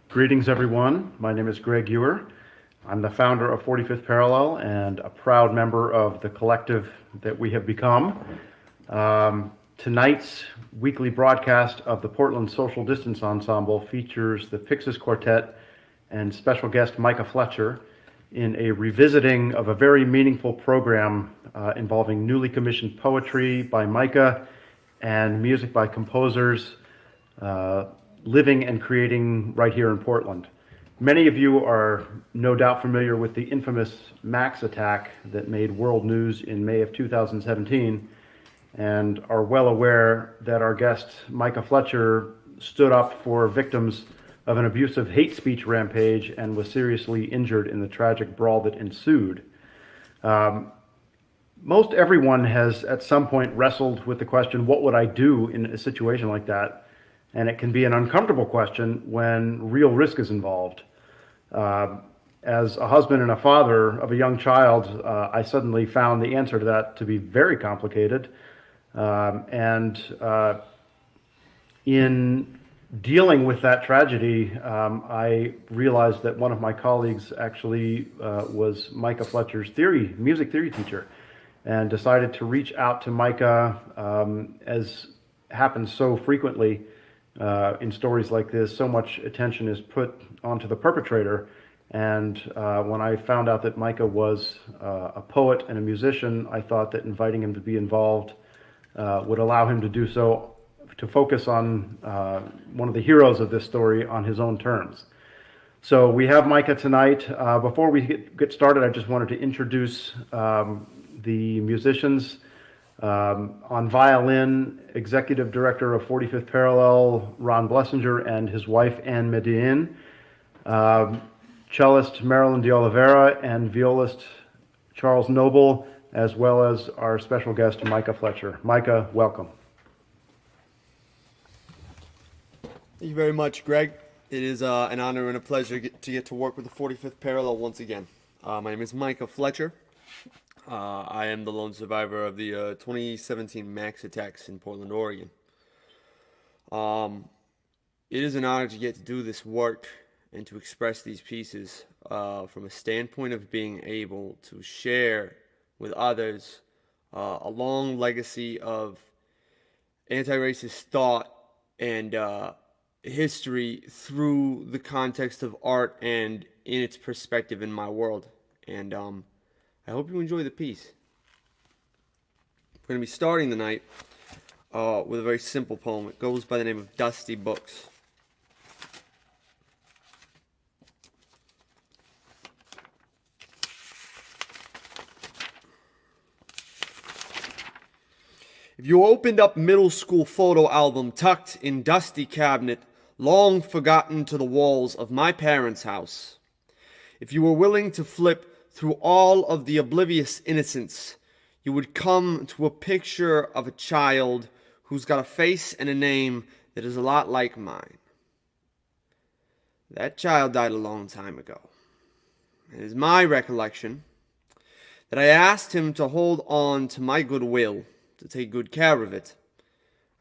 Greetings, everyone. My name is Greg Ewer. I'm the founder of 45th Parallel and a proud member of the collective that we have become. Tonight's weekly broadcast of the Portland Social Distance Ensemble features the Pyxis Quartet and special guest Micah Fletcher in a revisiting of a very meaningful program involving newly commissioned poetry by Micah and music by composers living and creating right here in Portland. Many of you are no doubt familiar with the infamous Max attack that made world news in May of 2017 and are well aware that our guest Micah Fletcher stood up for victims of an abusive hate speech rampage and was seriously injured in the tragic brawl that ensued. Most everyone has at some point wrestled with the question, what would I do in a situation like that? And it can be an uncomfortable question when real risk is involved. As a husband and a father of a young child, I suddenly found the answer to that to be very complicated. In dealing with that tragedy, I realized that one of my colleagues actually was Micah Fletcher's music theory teacher, and decided to reach out to Micah, as happens so frequently in stories like this. So much attention is put onto the perpetrator, and when I found out that Micah was a poet and a musician, I thought that inviting him to be involved would allow him to do so, to focus on one of the heroes of this story on his own terms. So we have Micah tonight. Before we get started, I just wanted to introduce the musicians. On violin, Executive Director of 45th Parallel, Ron Blessinger, and his wife, Anne Medellin. Cellist Marilyn de Oliveira and violist Charles Noble, as well as our special guest, Micah Fletcher. Micah, welcome. Thank you very much, Greg. It is an honor and a pleasure to get to work with the 45th Parallel once again. My name is Micah Fletcher. I am the lone survivor of the 2017 Max attacks in Portland, Oregon. It is an honor to get to do this work and to express these pieces from a standpoint of being able to share with others a long legacy of anti-racist thought and history through the context of art and in its perspective in my world. And I hope you enjoy the piece. We're going to be starting the night with a very simple poem. It goes by the name of Dusty Books. If you opened up middle school photo album tucked in dusty cabinet, long forgotten to the walls of my parents' house, if you were willing to flip through all of the oblivious innocence, you would come to a picture of a child who's got a face and a name that is a lot like mine. That child died a long time ago. It is my recollection that I asked him to hold on to my goodwill, to take good care of it.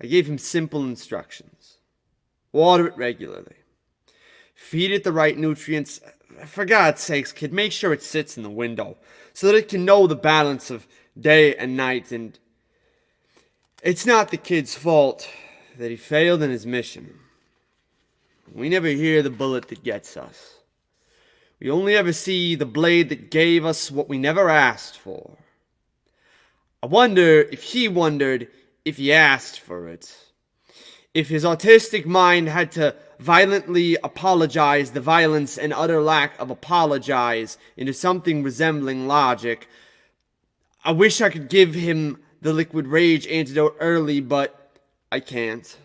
I gave him simple instructions. Water it regularly. Feed it the right nutrients. For God's sakes, kid, make sure it sits in the window so that it can know the balance of day and night. And it's not the kid's fault that he failed in his mission. We never hear the bullet that gets us. We only ever see the blade that gave us what we never asked for. I wonder if he wondered if he asked for it. If his autistic mind had to violently apologize the violence and utter lack of apologize into something resembling logic. I wish I could give him the liquid rage antidote early, but I can't.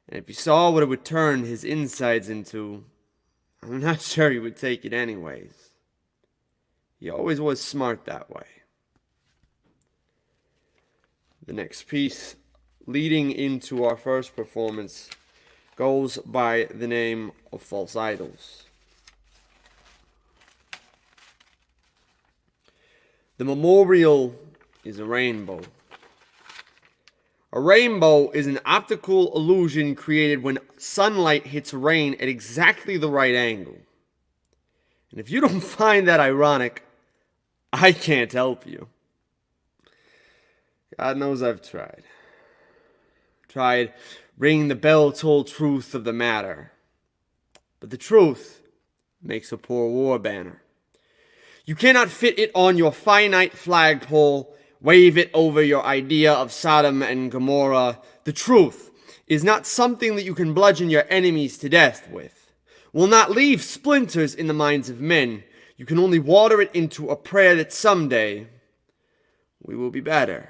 And if you saw what it would turn his insides into, I'm not sure he would take it anyways. He always was smart that way. The next piece, leading into our first performance, goes by the name of False Idols. The memorial is a rainbow. A rainbow is an optical illusion created when sunlight hits rain at exactly the right angle. And if you don't find that ironic, I can't help you. God knows I've tried. Tried ringing the bell-toll truth of the matter. But the truth makes a poor war banner. You cannot fit it on your finite flagpole, wave it over your idea of Sodom and Gomorrah. The truth is not something that you can bludgeon your enemies to death with. Will not leave splinters in the minds of men. You can only water it into a prayer that someday we will be better.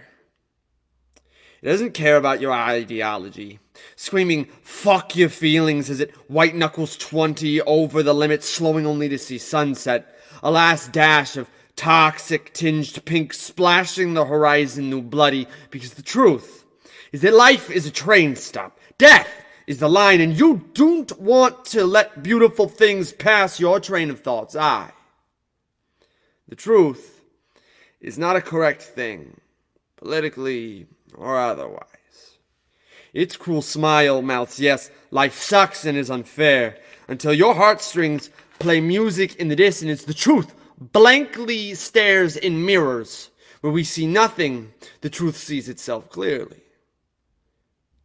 It doesn't care about your ideology, screaming fuck your feelings as it white knuckles 20 over the limit, slowing only to see sunset, a last dash of toxic tinged pink splashing the horizon new bloody, because the truth is that life is a train stop, death is the line, and you don't want to let beautiful things pass your train of thoughts. The truth is not a correct thing, politically or otherwise. Its cruel smile mouths, yes, life sucks and is unfair, until your heartstrings play music in the dissonance. The truth blankly stares in mirrors where we see nothing. The truth sees itself clearly.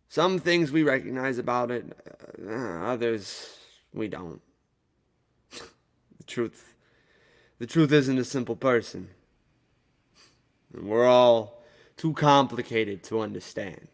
Some things we recognize about it, others we don't. The truth isn't a simple person. And we're all too complicated to understand.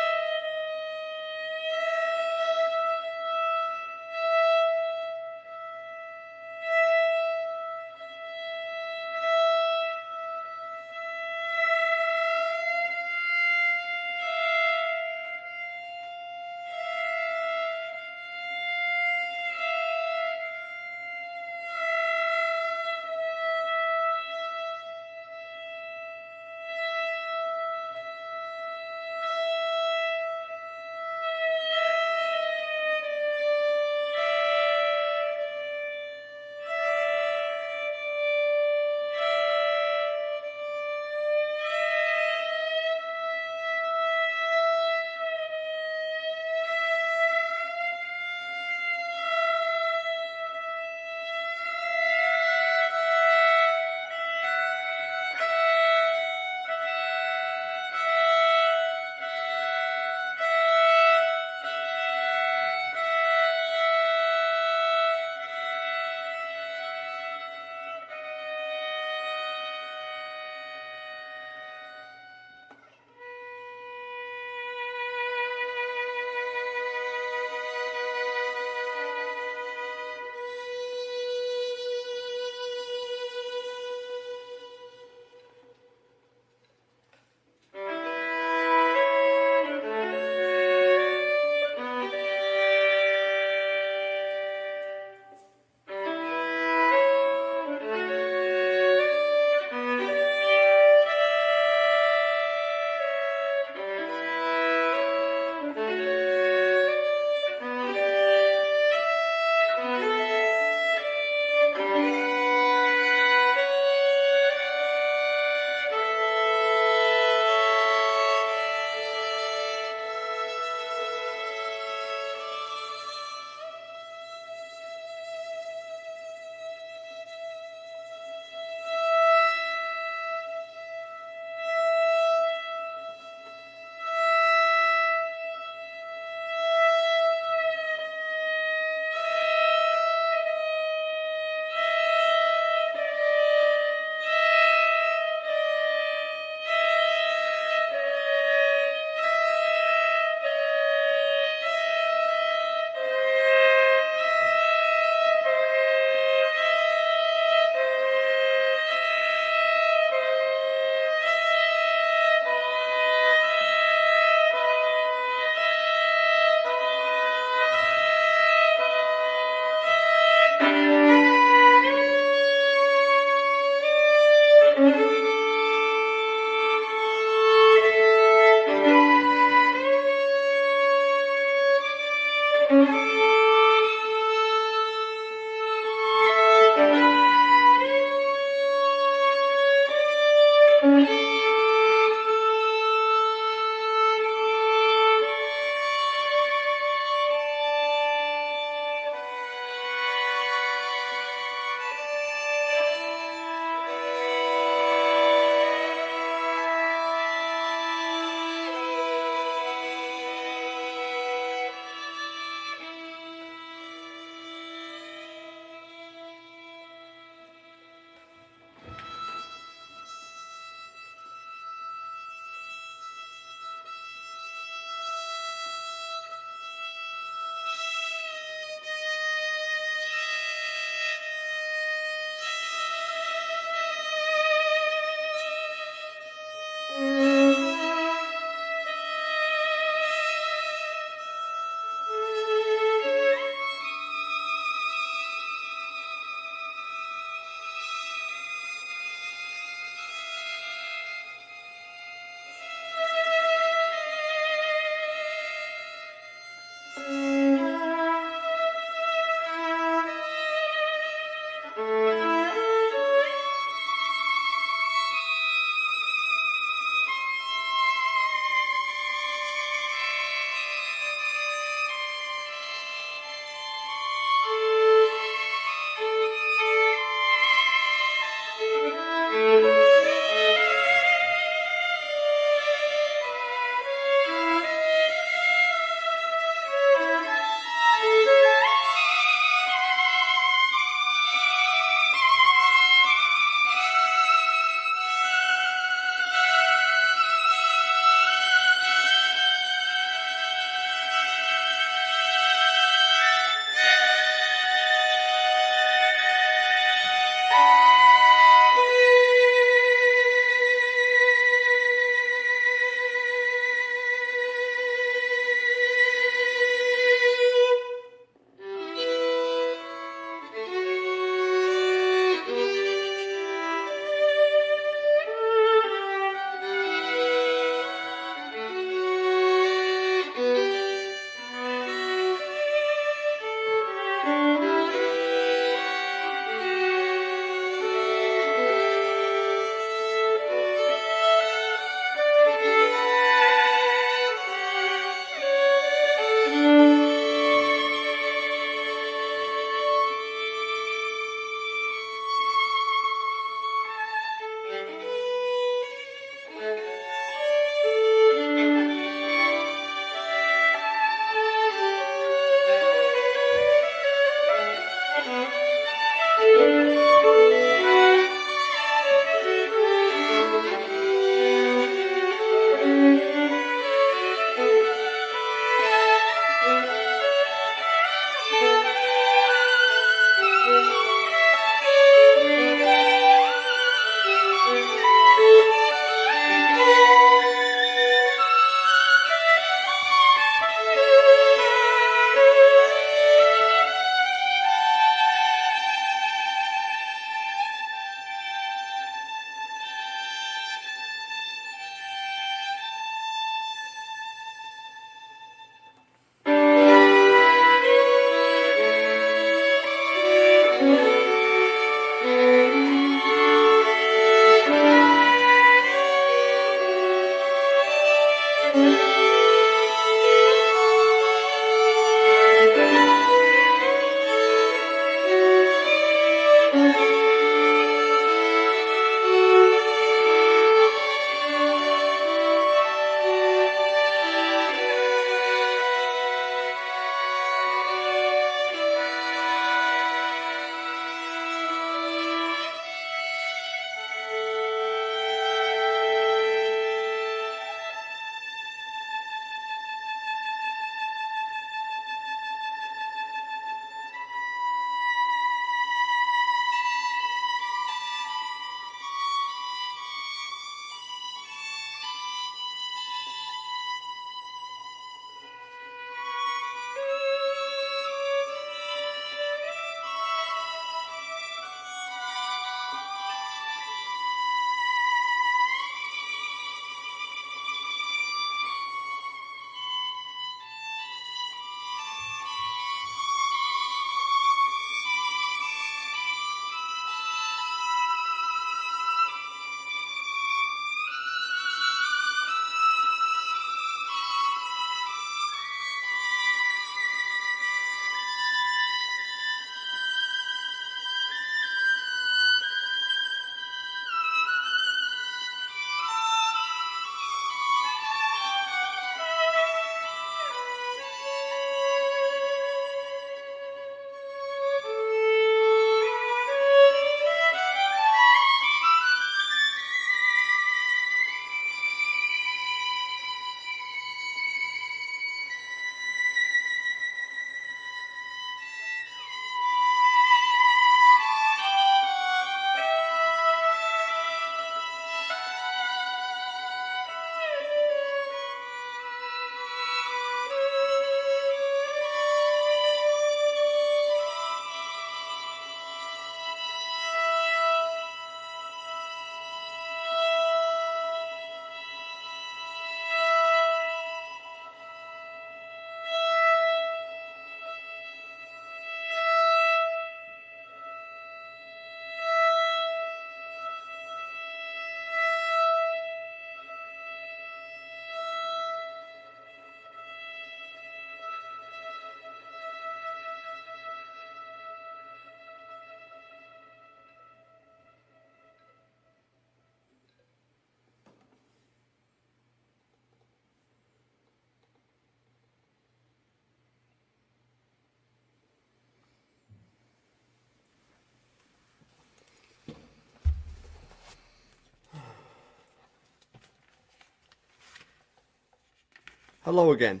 Hello again.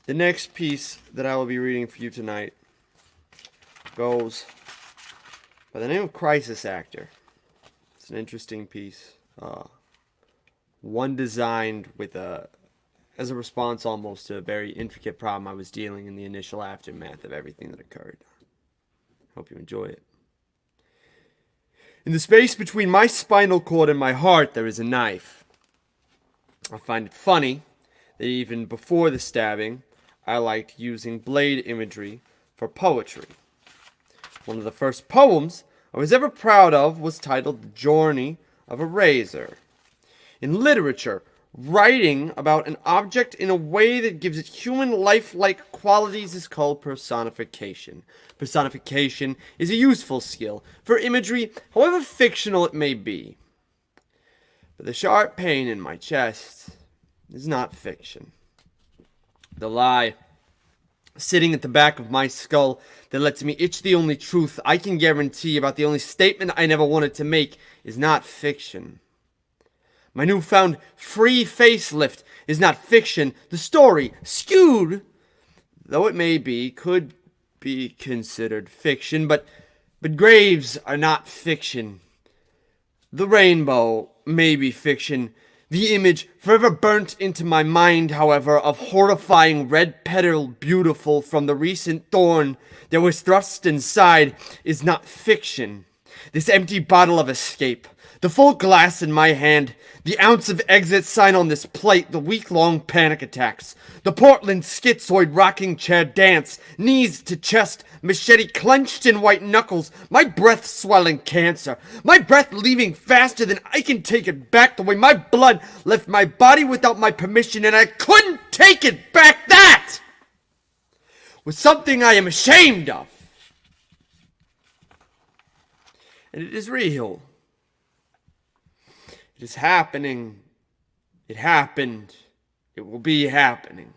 The next piece that I will be reading for you tonight goes by the name of Crisis Actor. It's an interesting piece. One designed with as a response almost to a very intricate problem I was dealing in the initial aftermath of everything that occurred. Hope you enjoy it. In the space between my spinal cord and my heart, there is a knife. I find it funny that even before the stabbing, I liked using blade imagery for poetry. One of the first poems I was ever proud of was titled The Journey of a Razor. In literature, writing about an object in a way that gives it human lifelike qualities is called personification. Personification is a useful skill for imagery, however fictional it may be. But the sharp pain in my chest is not fiction. The lie sitting at the back of my skull that lets me itch the only truth I can guarantee about the only statement I never wanted to make is not fiction. My newfound free facelift is not fiction. The story, skewed though it may be, could be considered fiction, but graves are not fiction. The rainbow may be fiction. The image forever burnt into my mind, however, of horrifying red-petaled beautiful from the recent thorn that was thrust inside is not fiction. This empty bottle of escape, the full glass in my hand, the ounce of exit sign on this plate, the week-long panic attacks, the Portland schizoid rocking chair dance, knees to chest, machete clenched in white knuckles, my breath swelling cancer, my breath leaving faster than I can take it back, the way my blood left my body without my permission, and I couldn't take it back. That was something I am ashamed of. And it is real. It is happening. It happened. It will be happening.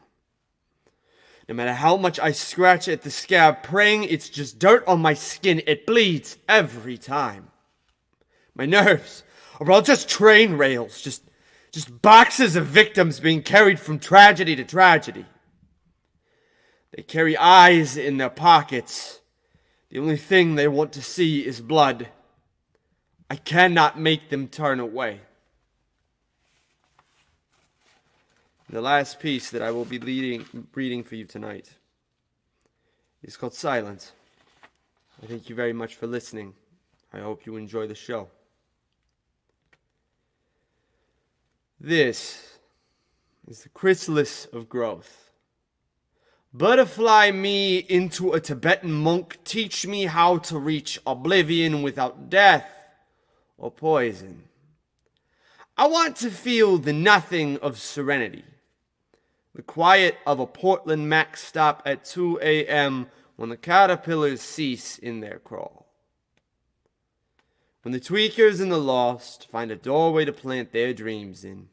No matter how much I scratch at the scab, praying it's just dirt on my skin, it bleeds every time. My nerves are all just train rails, just boxes of victims being carried from tragedy to tragedy. They carry eyes in their pockets. The only thing they want to see is blood. I cannot make them turn away. The last piece that I will be reading for you tonight is called Silence. I thank you very much for listening. I hope you enjoy the show. This is the chrysalis of growth. Butterfly me into a Tibetan monk. Teach me how to reach oblivion without death or poison. I want to feel the nothing of serenity. The quiet of a Portland Mac stop at 2 a.m. when the caterpillars cease in their crawl. When the tweakers and the lost find a doorway to plant their dreams in.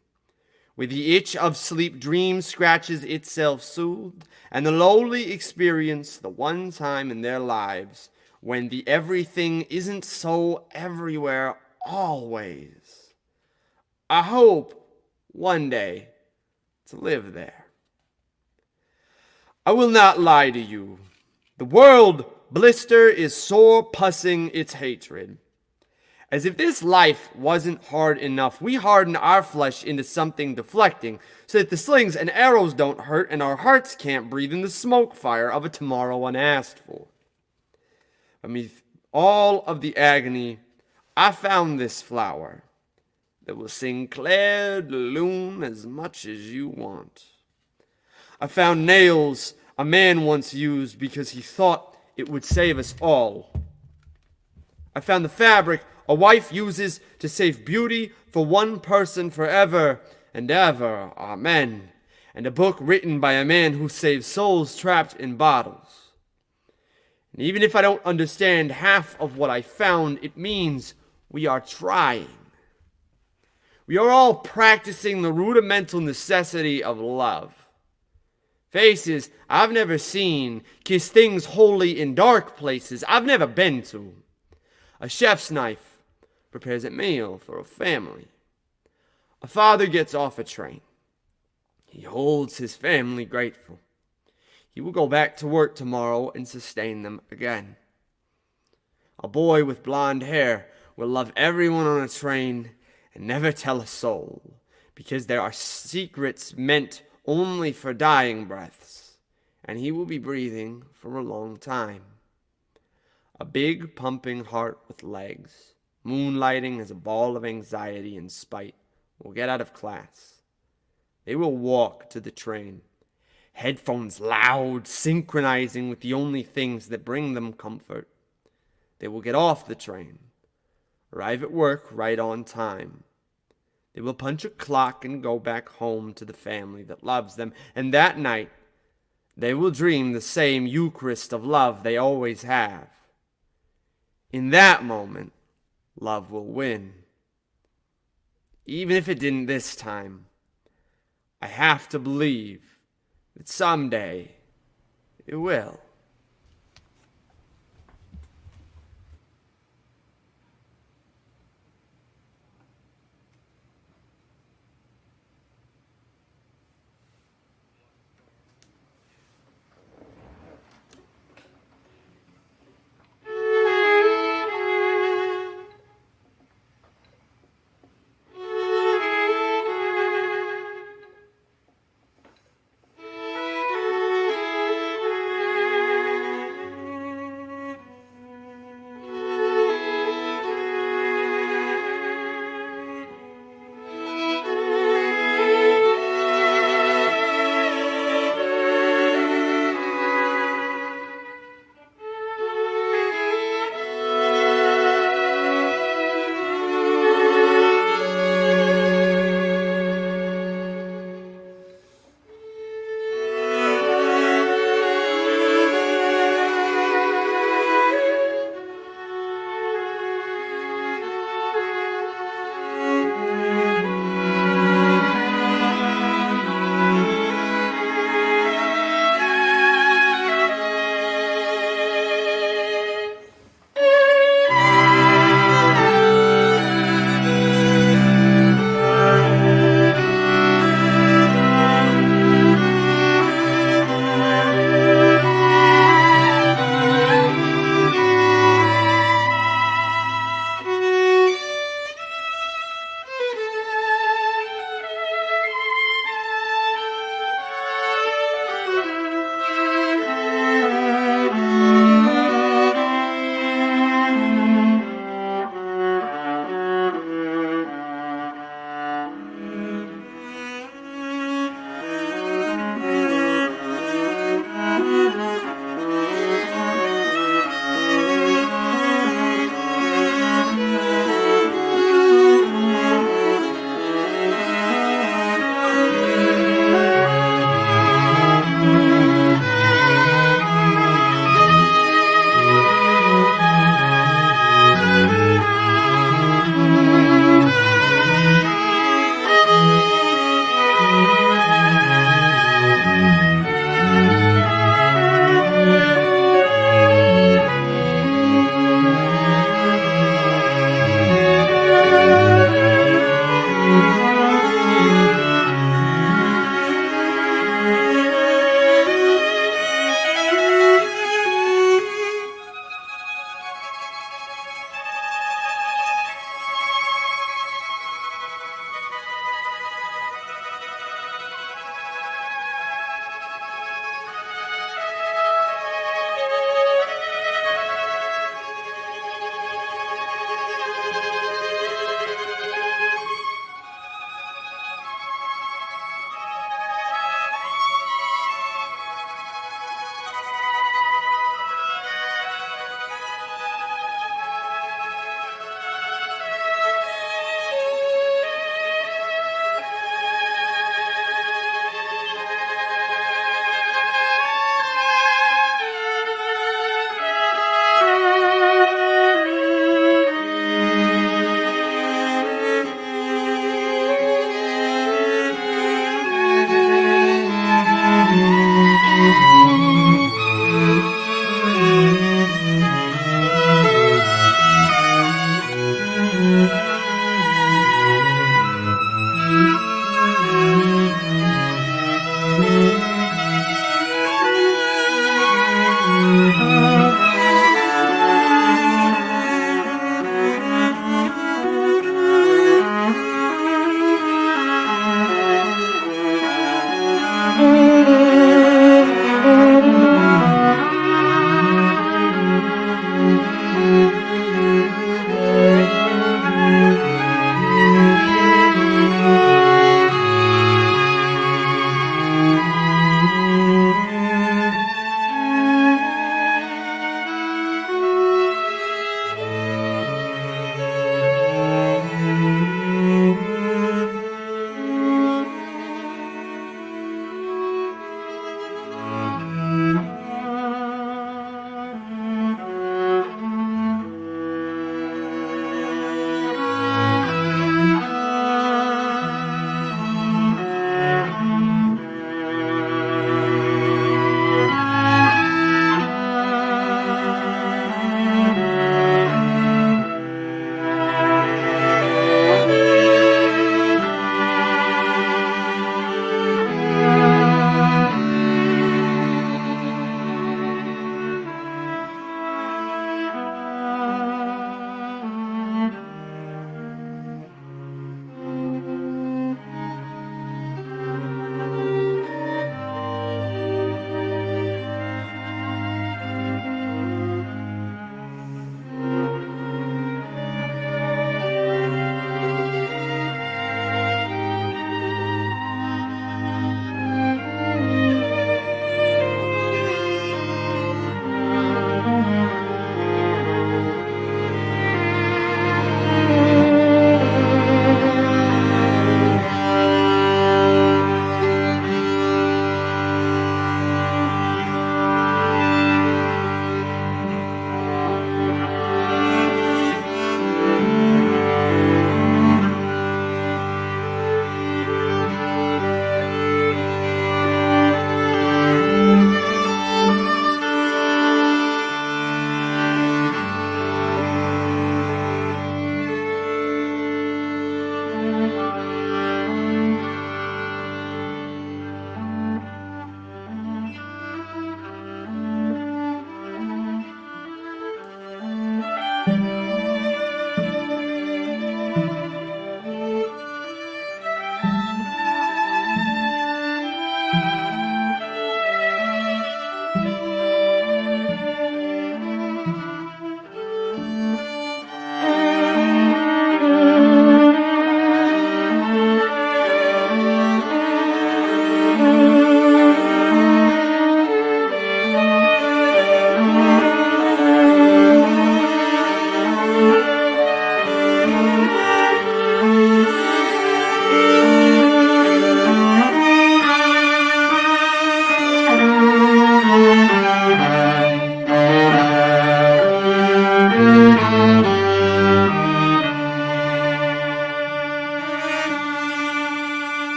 Where the itch of sleep dream scratches itself soothed, and the lowly experience the one time in their lives when the everything isn't so everywhere always. I hope one day to live there. I will not lie to you. The world blister is sore pussing its hatred. As if this life wasn't hard enough, we harden our flesh into something deflecting, so that the slings and arrows don't hurt and our hearts can't breathe in the smoke fire of a tomorrow unasked for. Beneath all of the agony, I found this flower that will sing Clair de Lune as much as you want. I found nails a man once used because he thought it would save us all. I found the fabric a wife uses to save beauty for one person forever and ever. Amen. And a book written by a man who saves souls trapped in bottles. And even if I don't understand half of what I found, it means we are trying. We are all practicing the rudimental necessity of love. Faces I've never seen, kiss things holy in dark places I've never been to. A chef's knife prepares a meal for a family. A father gets off a train. He holds his family grateful. He will go back to work tomorrow and sustain them again. A boy with blonde hair will love everyone on a train and never tell a soul, because there are secrets meant only for dying breaths, and he will be breathing for a long time. A big pumping heart with legs, moonlighting as a ball of anxiety and spite, will get out of class. They will walk to the train, headphones loud, synchronizing with the only things that bring them comfort. They will get off the train, arrive at work right on time. They will punch a clock and go back home to the family that loves them. And that night, they will dream the same Eucharist of love they always have. In that moment, love will win. Even if it didn't this time, I have to believe that someday it will.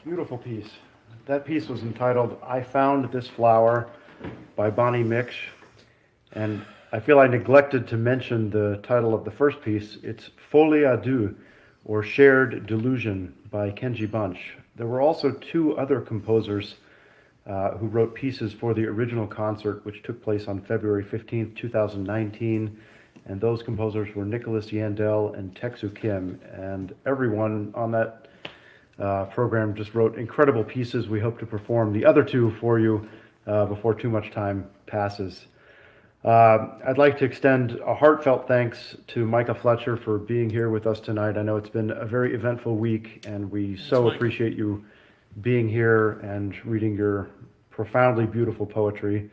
Beautiful piece. That piece was entitled "I Found This Flower" by Bonnie Miksch. And I feel I neglected to mention the title of the first piece. It's Folie à deux, or Shared Delusion, by Kenji Bunch. There were also two other composers who wrote pieces for the original concert, which took place on February 15th, 2019. And those composers were Nicholas Yandel and Teksu Kim. And everyone on that program just wrote incredible pieces. We hope to perform the other two for you before too much time passes. I'd like to extend a heartfelt thanks to Micah Fletcher for being here with us tonight. I know it's been a very eventful week, and we so appreciate you being here and reading your profoundly beautiful poetry.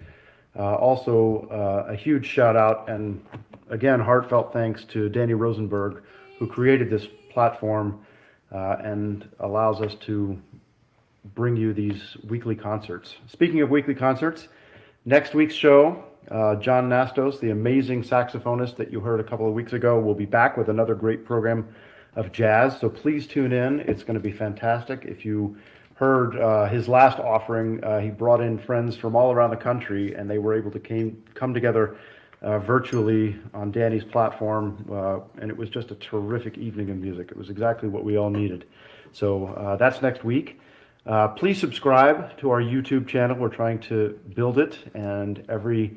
Also, a huge shout out and again, heartfelt thanks to Danny Rosenberg, who created this platform and allows us to bring you these weekly concerts. Speaking of weekly concerts, next week's show, John Nastos, the amazing saxophonist that you heard a couple of weeks ago, will be back with another great program of jazz. So please tune in. It's going to be fantastic. If you heard his last offering, he brought in friends from all around the country, and they were able to come together virtually on Danny's platform, and it was just a terrific evening of music. It was exactly what we all needed. So that's next week. Please subscribe to our YouTube channel. We're trying to build it, and every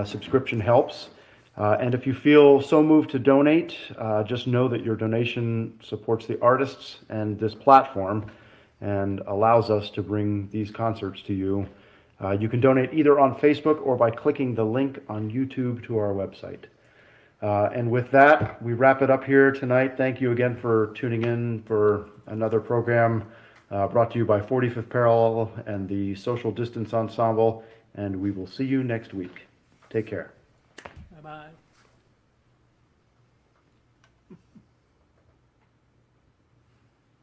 subscription helps. And if you feel so moved to donate, just know that your donation supports the artists and this platform and allows us to bring these concerts to you. You can donate either on Facebook or by clicking the link on YouTube to our website. And with that, we wrap it up here tonight. Thank you again for tuning in for another program brought to you by 45th Parallel and the Social Distance Ensemble. And we will see you next week. Take care. Bye-bye.